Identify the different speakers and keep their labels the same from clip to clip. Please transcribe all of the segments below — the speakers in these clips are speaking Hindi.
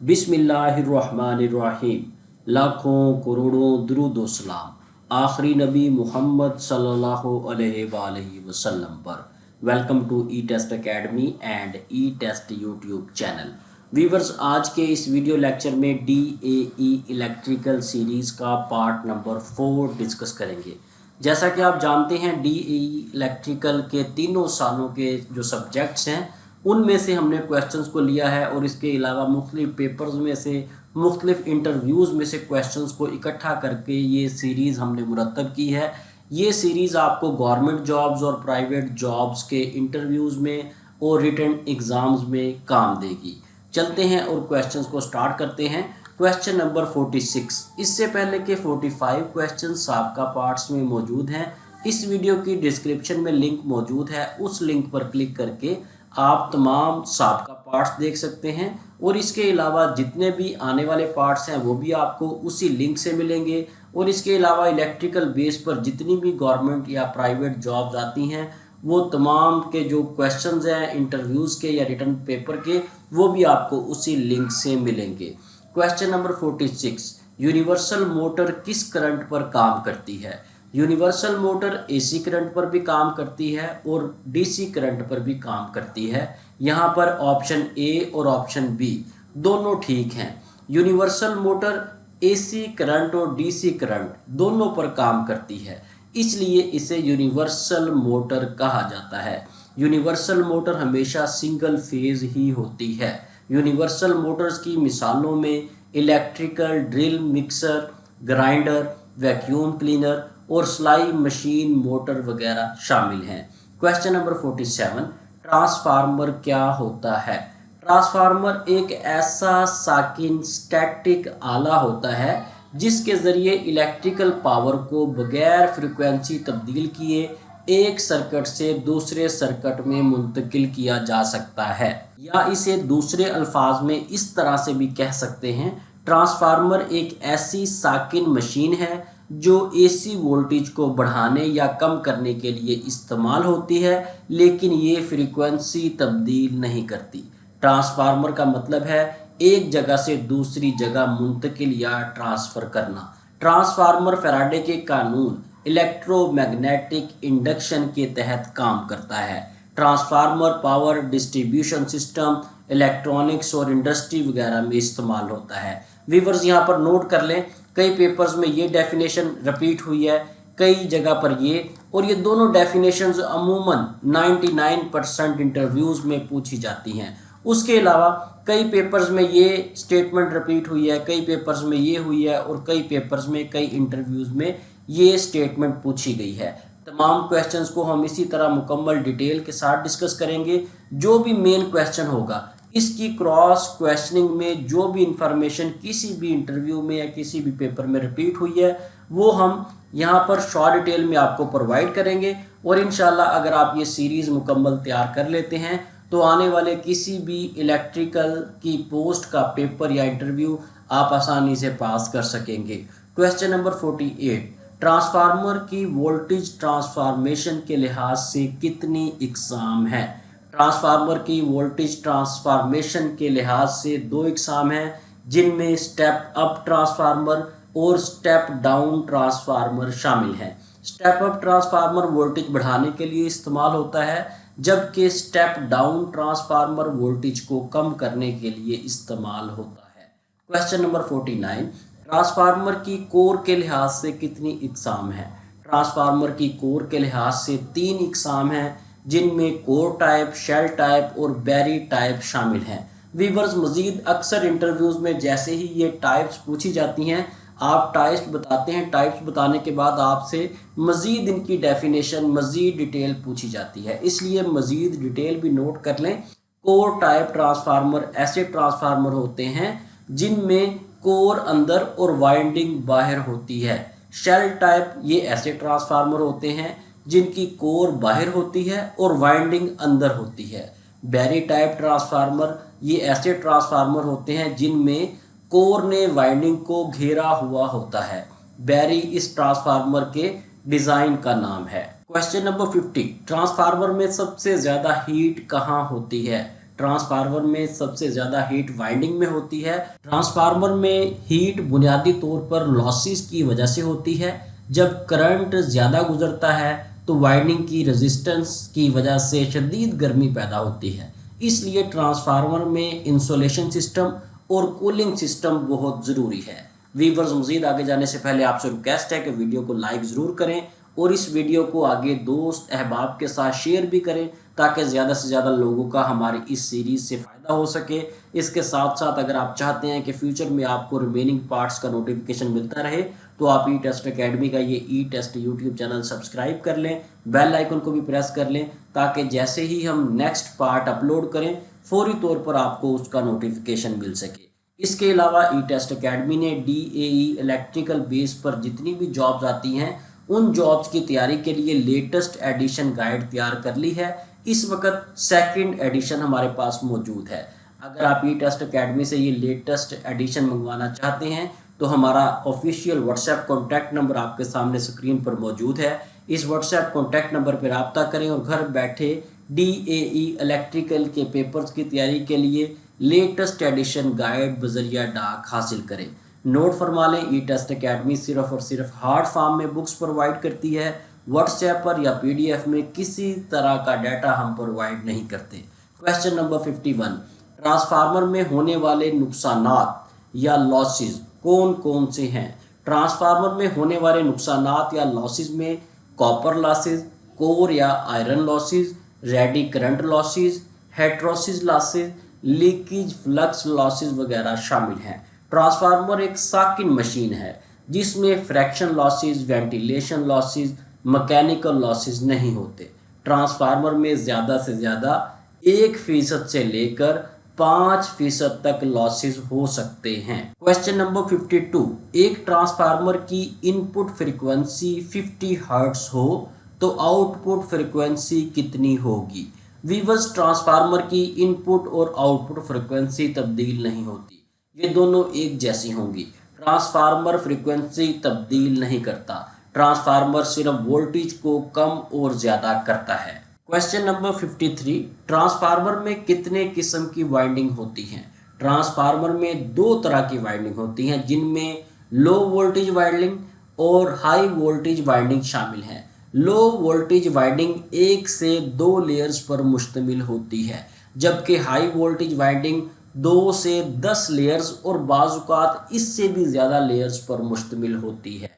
Speaker 1: बिस्मिल्लाहिर्रहमानिर्रहीम। लाखों करोड़ों दुरूद व सलाम आखिरी नबी मोहम्मद सल्लल्लाहु अलैहि वसल्लम पर। Welcome to E test academy and E test YouTube channel. Viewers, आज के इस वीडियो लेक्चर में DAE इलेक्ट्रिकल सीरीज़ का पार्ट नंबर 4 डिस्कस करेंगे। जैसा कि आप जानते हैं, DAE इलेक्ट्रिकल के तीनों सालों के जो सब्जेक्ट्स हैं उनमें से हमने क्वेश्चंस को लिया है और इसके अलावा मुख्तलिफ पेपर्स में से, मुख्तलिफ इंटरव्यूज़ में से क्वेश्चंस को इकट्ठा करके ये सीरीज़ हमने मुरतब की है। ये सीरीज़ आपको गवर्नमेंट जॉब्स और प्राइवेट जॉब्स के इंटरव्यूज़ में और रिटन एग्ज़ाम्स में काम देगी। चलते हैं और क्वेश्चंस को स्टार्ट करते हैं। Question number 46। इससे पहले के 45 क्वेश्चन साबका पार्ट्स में मौजूद हैं। इस वीडियो की डिस्क्रिप्शन में लिंक मौजूद है, उस लिंक पर क्लिक करके आप तमाम साबका पार्ट्स देख सकते हैं और इसके अलावा जितने भी आने वाले पार्ट्स हैं वो भी आपको उसी लिंक से मिलेंगे। और इसके अलावा इलेक्ट्रिकल बेस पर जितनी भी गवर्नमेंट या प्राइवेट जॉब्स आती हैं वो तमाम के जो क्वेश्चंस हैं इंटरव्यूज़ के या रिटन पेपर के, वो भी आपको उसी लिंक से मिलेंगे। Question number 46। यूनिवर्सल मोटर किस करंट पर काम करती है? यूनिवर्सल मोटर AC करंट पर भी काम करती है और DC करंट पर भी काम करती है। यहाँ पर ऑप्शन A और ऑप्शन B दोनों ठीक हैं। यूनिवर्सल मोटर AC करंट और DC करंट दोनों पर काम करती है, इसलिए इसे यूनिवर्सल मोटर कहा जाता है। यूनिवर्सल मोटर हमेशा सिंगल फेज ही होती है। यूनिवर्सल मोटर्स की मिसालों में electrical drill mixer, grinder, vacuum cleaner और सिलाई मशीन मोटर वगैरह शामिल हैं। Question number 47। ट्रांसफार्मर क्या होता है? ट्रांसफार्मर एक ऐसा साकिन स्टैटिक आला होता है जिसके ज़रिए इलेक्ट्रिकल पावर को बगैर फ्रिक्वेंसी तब्दील किए एक सर्किट से दूसरे सर्किट में मुंतकिल किया जा सकता है। या इसे दूसरे अल्फाज में इस तरह से भी कह सकते हैं, ट्रांसफार्मर एक ऐसी साकिन मशीन है जो AC वोल्टेज को बढ़ाने या कम करने के लिए इस्तेमाल होती है, लेकिन ये फ्रीक्वेंसी तब्दील नहीं करती। ट्रांसफार्मर का मतलब है एक जगह से दूसरी जगह मुंतकिल या ट्रांसफ़र करना। ट्रांसफार्मर फैराडे के कानून इलेक्ट्रोमैग्नेटिक इंडक्शन के तहत काम करता है। Transformer power distribution system, electronics और इंडस्ट्री वगैरह में इस्तेमाल होता है। व्यूअर्स, यहाँ पर नोट कर लें, कई पेपर्स में ये डेफिनेशन रिपीट हुई है, कई जगह पर ये, और ये दोनों डेफिनेशंस अमूमन 99% इंटरव्यूज़ में पूछी जाती हैं। उसके अलावा कई पेपर्स में ये स्टेटमेंट रिपीट हुई है, कई पेपर्स में ये हुई है और कई पेपर्स में, कई इंटरव्यूज़ में ये स्टेटमेंट पूछी गई है। तमाम क्वेश्चंस को हम इसी तरह मुकम्मल डिटेल के साथ डिस्कस करेंगे। जो भी मेन क्वेश्चन होगा, इसकी क्रॉस क्वेश्चनिंग में जो भी इंफॉर्मेशन किसी भी इंटरव्यू में या किसी भी पेपर में रिपीट हुई है वो हम यहाँ पर शॉर्ट डिटेल में आपको प्रोवाइड करेंगे। और इंशाल्लाह अगर आप ये सीरीज़ मुकम्मल तैयार कर लेते हैं तो आने वाले किसी भी इलेक्ट्रिकल की पोस्ट का पेपर या इंटरव्यू आप आसानी से पास कर सकेंगे। Question number 48। ट्रांसफार्मर की वोल्टेज ट्रांसफॉर्मेशन के लिहाज से कितनी इकसाम है? ट्रांसफार्मर की वोल्टेज ट्रांसफॉर्मेशन के लिहाज से 2 इकसाम हैं, जिनमें स्टेप अप ट्रांसफार्मर और स्टेप डाउन ट्रांसफार्मर शामिल हैं। स्टेप अप ट्रांसफार्मर वोल्टेज बढ़ाने के लिए इस्तेमाल होता है, जबकि स्टेप डाउन ट्रांसफार्मर वोल्टेज को कम करने के लिए इस्तेमाल होता है। Question number 49। ट्रांसफार्मर की कोर के लिहाज से कितनी इकसाम है? ट्रांसफार्मर की कोर के लिहाज से 3 इकसाम हैं, जिनमें कोर टाइप, शेल टाइप और बैरी टाइप शामिल हैं। वीवर्स, मज़ीद अक्सर इंटरव्यूज़ में जैसे ही ये टाइप्स पूछी जाती हैं, आप टाइप्स बताते हैं, टाइप्स बताने के बाद आपसे मज़ीद इनकी डेफिनेशन, मज़ीद डिटेल पूछी जाती है, इसलिए मज़ीद डिटेल भी नोट कर लें। कोर टाइप ट्रांसफार्मर ऐसे ट्रांसफार्मर होते हैं जिनमें कोर अंदर और वाइंडिंग बाहर होती है। शेल टाइप ये ऐसे ट्रांसफार्मर होते हैं जिनकी कोर बाहर होती है और वाइंडिंग अंदर होती है। बैरी टाइप ट्रांसफार्मर ये ऐसे ट्रांसफार्मर होते हैं जिनमें कोर ने वाइंडिंग को घेरा हुआ होता है। बैरी इस ट्रांसफार्मर के डिज़ाइन का नाम है। Question number 50। ट्रांसफार्मर में सबसे ज़्यादा हीट कहाँ होती है? ट्रांसफार्मर में सबसे ज़्यादा हीट वाइंडिंग में होती है। ट्रांसफार्मर में हीट बुनियादी तौर पर लॉसेस की वजह से होती है। जब करंट ज़्यादा गुजरता है तो वाइंडिंग की रेजिस्टेंस की वजह से शदीद गर्मी पैदा होती है। इसलिए ट्रांसफार्मर में इंसुलेशन सिस्टम और कूलिंग सिस्टम बहुत ज़रूरी है। वीवर्स, मज़ीद आगे जाने से पहले आपसे रिक्वेस्ट है कि वीडियो को लाइक ज़रूर करें और इस वीडियो को आगे दोस्त अहबाब के साथ शेयर भी करें ताकि ज़्यादा से ज़्यादा लोगों का हमारी इस सीरीज़ से फ़ायदा हो सके। इसके साथ साथ अगर आप चाहते हैं कि फ्यूचर में आपको रिमेनिंग पार्ट्स का नोटिफिकेशन मिलता रहे तो आप ई टेस्ट अकेडमी का ये ई टेस्ट यूट्यूब चैनल सब्सक्राइब कर लें, बेल आइकन को भी प्रेस कर लें ताकि जैसे ही हम नेक्स्ट पार्ट अपलोड करें फौरी तौर पर आपको उसका नोटिफिकेशन मिल सके। इसके अलावा ई टेस्ट अकेडमी ने DAE इलेक्ट्रिकल बेस पर जितनी भी जॉब्स आती हैं उन जॉब्स की तैयारी के लिए लेटेस्ट एडिशन गाइड तैयार कर ली है। इस वक्त सेकंड एडिशन हमारे पास मौजूद है। अगर आप ई टेस्ट अकेडमी से ये लेटेस्ट एडिशन मंगवाना चाहते हैं तो हमारा ऑफिशियल व्हाट्सएप कॉन्टैक्ट नंबर आपके सामने स्क्रीन पर मौजूद है। इस व्हाट्सएप कॉन्टैक्ट नंबर पर रब्ता करें और घर बैठे DAE इलेक्ट्रिकल के पेपर्स की तैयारी के लिए लेटेस्ट एडिशन गाइड बजरिया डाक हासिल करें। नोट फरमा लें, ई टेस्ट अकेडमी सिर्फ और सिर्फ हार्ड फॉर्म में बुक्स प्रोवाइड करती है। व्हाट्सएप पर या PDF में किसी तरह का डाटा हम प्रोवाइड नहीं करते। क्वेश्चन नंबर 51, ट्रांसफार्मर में होने वाले नुकसानात या लॉसेस कौन कौन से हैं? ट्रांसफार्मर में होने वाले नुकसानात या लॉसेस में कॉपर लॉसेस, कोर या iron losses, ready current losses, heterosis losses, leakage flux losses वगैरह शामिल हैं। ट्रांसफार्मर एक साकिन मशीन है जिसमें fraction losses, ventilation losses, mechanical losses नहीं होते। ट्रांसफार्मर में ज़्यादा से ज़्यादा 1% से लेकर 5% तक लॉसेस हो सकते हैं। क्वेश्चन नंबर 52, एक ट्रांसफार्मर की इनपुट फ्रीक्वेंसी 50 हर्ट्ज हो तो आउटपुट फ्रीक्वेंसी कितनी होगी? वीवर्स, ट्रांसफार्मर की इनपुट और आउटपुट फ्रीक्वेंसी तब्दील नहीं होती, ये दोनों एक जैसी होंगी। ट्रांसफार्मर फ्रीक्वेंसी तब्दील नहीं करता, ट्रांसफार्मर सिर्फ वोल्टेज को कम और ज़्यादा करता है। क्वेश्चन नंबर 53, ट्रांसफार्मर में कितने किस्म की वाइंडिंग होती हैं? ट्रांसफार्मर में 2 तरह की वाइंडिंग होती हैं जिनमें लो वोल्टेज वाइंडिंग और हाई वोल्टेज वाइंडिंग शामिल हैं। लो वोल्टेज वाइंडिंग 1 से 2 लेयर्स पर मुश्तमिल होती है जबकि हाई वोल्टेज वाइंडिंग 2 से 10 लेयर्स और बाज़-औक़ात इससे भी ज़्यादा लेयर्स पर मुश्तमिल होती है।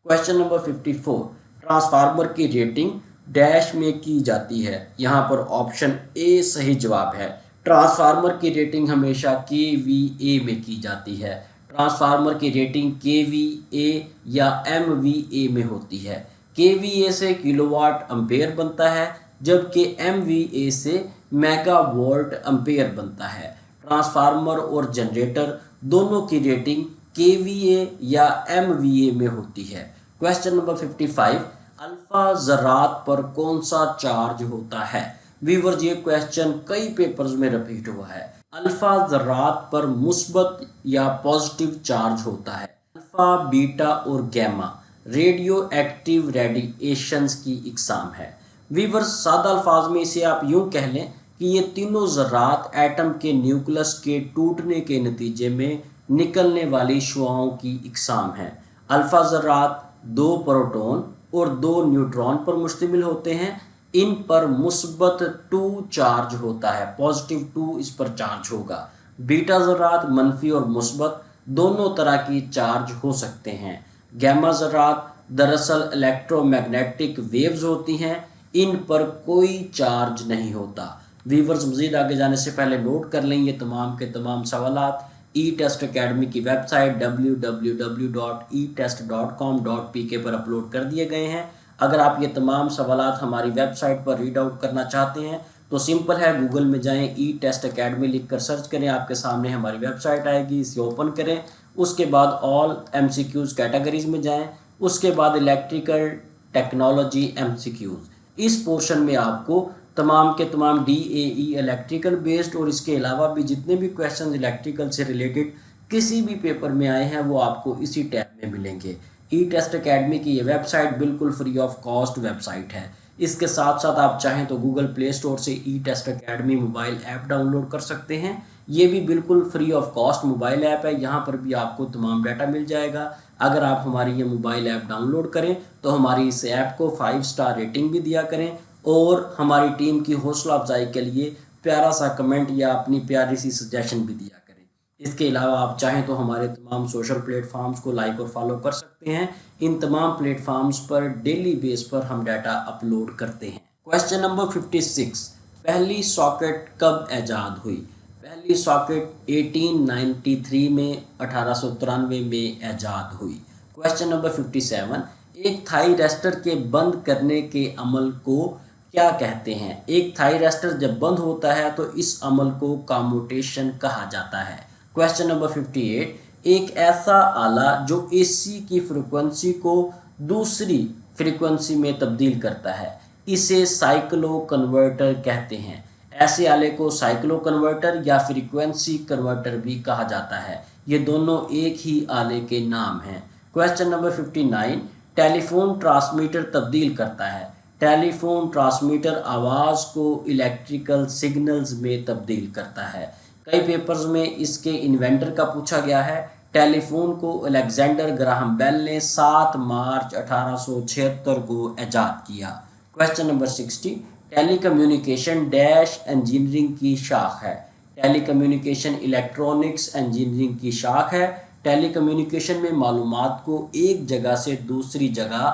Speaker 1: क्वेश्चन नंबर 54, ट्रांसफार्मर की रेटिंग डैश में की जाती है। यहाँ पर ऑप्शन ए सही जवाब है। ट्रांसफार्मर की रेटिंग हमेशा KVA में की जाती है। ट्रांसफार्मर की रेटिंग KVA या MVA में होती है। KVA से किलोवाट एम्पेयर बनता है जबकि MVA से मेगावाट एम्पेयर बनता है। ट्रांसफार्मर और जनरेटर दोनों की रेटिंग KVA या MVA में होती है। क्वेश्चन नंबर 55, अल्फा ज़रात पर कौन सा चार्ज होता है? व्यूअर्स, ये क्वेश्चन कई पेपर्स में रिपीट हुआ है। अल्फा ज़रात पर मुस्बत या पॉजिटिव चार्ज होता है। अल्फा, बीटा और गैमा रेडियो एक्टिव रेडिएशंस की इकसाम है। व्यूअर्स, सादा अल्फाज में इसे आप यूँ कह लें कि ये तीनों ज़रात एटम के न्यूक्लियस के टूटने के नतीजे में निकलने वाली शुआओं की इकसाम है। अल्फ़ा ज़रात 2 प्रोटॉन और 2 न्यूट्रॉन पर मुश्तमिल होते हैं। इन पर मुस्बत 2 चार्ज होता है, पॉजिटिव 2 इस पर चार्ज होगा। बीटा ज़रात मनफी और मुस्बत दोनों तरह की चार्ज हो सकते हैं। गैमा ज़रात दरअसल इलेक्ट्रोमैग्नेटिक वेव्स होती हैं, इन पर कोई चार्ज नहीं होता। व्यूअर्स, मज़ीद आगे जाने से पहले नोट कर लें ये तमाम के तमाम सवालात ई टेस्ट अकेडमी की वेबसाइट www.etest.com.pk पर अपलोड कर दिए गए हैं। अगर आप ये तमाम सवालात हमारी वेबसाइट पर रीड आउट करना चाहते हैं तो सिंपल है, गूगल में जाएं, ई टेस्ट अकेडमी लिख कर सर्च करें, आपके सामने हमारी वेबसाइट आएगी, इसे ओपन करें। उसके बाद ऑल MCQs कैटेगरीज में जाएं, उसके बाद इलेक्ट्रिकल टेक्नोलॉजी MCQs, इस पोर्शन में आपको तमाम के तमाम DAE इलेक्ट्रिकल बेस्ड और इसके अलावा भी जितने भी क्वेश्चन इलेक्ट्रिकल से रिलेटेड किसी भी पेपर में आए हैं वो आपको इसी टैब में मिलेंगे। ई टेस्ट अकेडमी की ये वेबसाइट बिल्कुल फ्री ऑफ कॉस्ट वेबसाइट है। इसके साथ साथ आप चाहें तो गूगल प्ले स्टोर से ई test academy mobile app download कर सकते हैं। ये भी बिल्कुल free of cost mobile app है, यहाँ पर भी आपको तमाम डाटा मिल जाएगा। अगर आप हमारी ये मोबाइल ऐप डाउनलोड करें तो हमारी इस ऐप को 5 स्टार रेटिंग भी दिया करें और हमारी टीम की हौसला अफजाई के लिए प्यारा सा कमेंट या अपनी प्यारी सी सजेशन भी दिया करें। इसके अलावा आप चाहें तो हमारे तमाम सोशल प्लेटफॉर्म्स को लाइक और फॉलो कर सकते हैं। इन तमाम प्लेटफॉर्म्स पर डेली बेस पर हम डाटा अपलोड करते हैं। क्वेश्चन नंबर 56, पहली सॉकेट कब ईजाद हुई? पहली सॉकेट 1893 में 1893 में ईजाद हुई। क्वेश्चन नंबर 57, एक थाई रेस्टर के बंद करने के अमल को क्या कहते हैं? एक थाई रेस्टर जब बंद होता है तो इस अमल को कम्यूटेशन कहा जाता है। क्वेश्चन नंबर 58, एक ऐसा आला जो एसी की फ्रिक्वेंसी को दूसरी फ्रिक्वेंसी में तब्दील करता है, इसे साइक्लो कन्वर्टर कहते हैं। ऐसे आले को साइक्लो कन्वर्टर या फ्रीक्वेंसी कन्वर्टर भी कहा जाता है। ये दोनों एक ही आले के नाम हैं। क्वेश्चन नंबर 59, टेलीफोन ट्रांसमीटर तब्दील करता है। टेलीफोन ट्रांसमीटर आवाज़ को इलेक्ट्रिकल सिग्नल्स में तब्दील करता है। कई पेपर्स में इसके इन्वेंटर का पूछा गया है। टेलीफोन को अलेक्जेंडर ग्राहम बेल ने 7 मार्च 1876 को ईजाद किया। Question number 60, telecommunication dash engineering की शाख है। टेलीकम्युनिकेशन इलेक्ट्रॉनिक्स इंजीनियरिंग की शाख है। टेलीकम्युनिकेशन में मालूमात को एक जगह से दूसरी जगह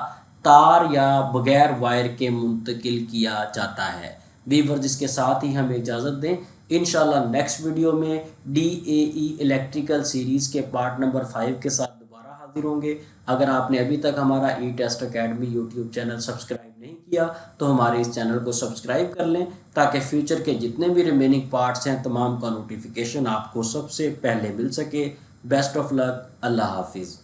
Speaker 1: तार या बगैर वायर के मुंतकिल किया जाता है। वीवर्स, इसके साथ ही हमें इजाज़त दें। इंशाल्लाह नेक्स्ट वीडियो में DAE इलेक्ट्रिकल सीरीज़ के पार्ट नंबर 5 के साथ दोबारा हाजिर होंगे। अगर आपने अभी तक हमारा e test academy YouTube channel subscribe नहीं किया तो हमारे इस चैनल को सब्सक्राइब कर लें ताकि फ्यूचर के जितने भी रिमेनिंग पार्ट्स हैं तमाम का नोटिफिकेशन आपको सबसे पहले मिल सके। Best of luck. अल्लाह हाफिज़।